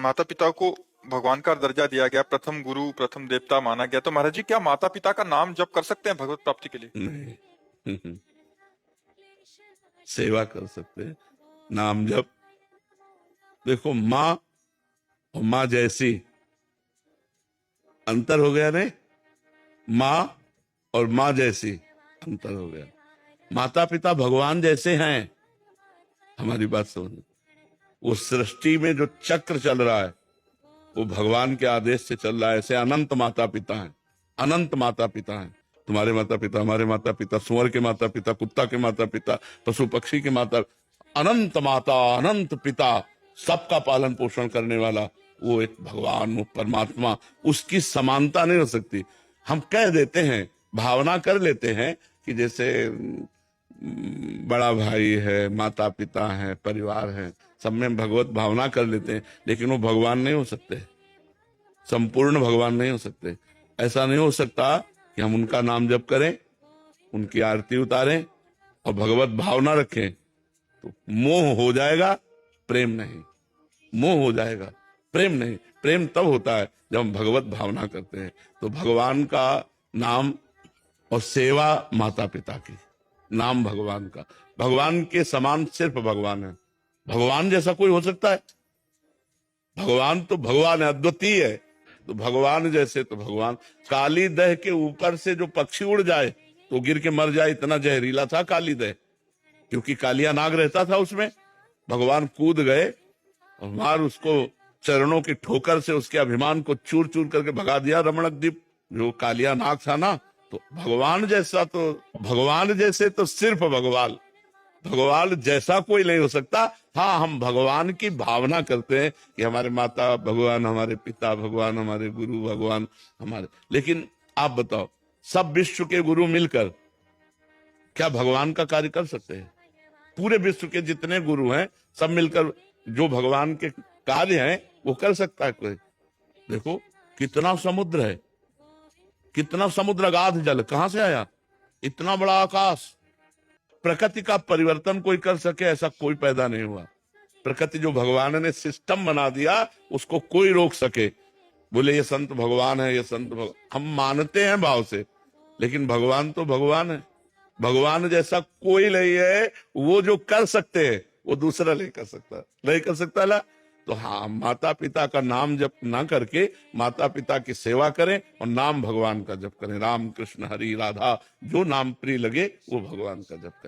माता पिता को भगवान का दर्जा दिया गया, प्रथम गुरु प्रथम देवता माना गया, तो महाराज जी क्या माता पिता का नाम जप कर सकते हैं भगवत प्राप्ति के लिए? नहीं। सेवा कर सकते हैं, नाम जप। देखो, माँ और माँ जैसी अंतर हो गया नहीं, माँ और माँ जैसी अंतर हो गया। माता पिता भगवान जैसे हैं, हमारी बात समझ। वो सृष्टि में जो चक्र चल रहा है वो भगवान के आदेश से चल रहा है। ऐसे अनंत माता पिता हैं, अनंत माता पिता हैं। तुम्हारे माता पिता, हमारे माता पिता, सुअर के माता पिता, कुत्ता के माता पिता, पशु पक्षी के माता, अनंत माता अनंत पिता, सबका पालन पोषण करने वाला वो एक भगवान, वो परमात्मा। उसकी समानता नहीं हो सकती। हम कह देते हैं, भावना कर लेते हैं कि जैसे बड़ा भाई है, माता पिता है, परिवार है, सब में भगवत भावना कर लेते हैं, लेकिन वो भगवान नहीं हो सकते, संपूर्ण भगवान नहीं हो सकते। ऐसा नहीं हो सकता कि हम उनका नाम जप करें, उनकी आरती उतारें और भगवत भावना रखें तो मोह हो जाएगा, प्रेम नहीं। मोह हो जाएगा, प्रेम नहीं। प्रेम तब होता है जब हम भगवत भावना करते हैं। तो भगवान का नाम और सेवा माता पिता की, नाम भगवान का। भगवान के समान सिर्फ भगवान है। भगवान जैसा कोई हो सकता है? भगवान तो भगवान है, अद्वितीय है। तो भगवान जैसे तो भगवान। काली दह के ऊपर से जो पक्षी उड़ जाए तो गिर के मर जाए, इतना जहरीला था काली दह, क्योंकि कालिया नाग रहता था उसमें। भगवान कूद गए और मार उसको चरणों की ठोकर से उसके अभिमान को चूर चूर करके भगा दिया रमणक द्वीप, जो कालिया नाग था ना। तो भगवान जैसा तो भगवान जैसे तो सिर्फ भगवान, भगवान जैसा कोई नहीं हो सकता। हाँ, हम भगवान की भावना करते हैं कि हमारे माता भगवान, हमारे पिता भगवान, हमारे गुरु भगवान, हमारे। लेकिन आप बताओ, सब विश्व के गुरु मिलकर क्या भगवान का कार्य कर सकते हैं? पूरे विश्व के जितने गुरु हैं सब मिलकर जो भगवान के कार्य हैं वो कर सकता है कोई? देखो कितना समुद्र है, कितना समुद्र, अगाध जल कहां से आया, इतना बड़ा आकाश। प्रकृति का परिवर्तन कोई कर सके ऐसा कोई पैदा नहीं हुआ। प्रकृति जो भगवान ने सिस्टम बना दिया उसको कोई रोक सके। बोले ये संत भगवान है, ये संत भगवान, हम मानते हैं भाव से, लेकिन भगवान तो भगवान है। भगवान जैसा कोई नहीं है। वो जो कर सकते हैं वो दूसरा नहीं कर सकता, नहीं कर सकता ला। तो हाँ, माता पिता का नाम जप ना करके माता पिता की सेवा करें और नाम भगवान का जप करें। राम कृष्ण हरि राधा, जो नाम प्रिय लगे वो भगवान का जप करें।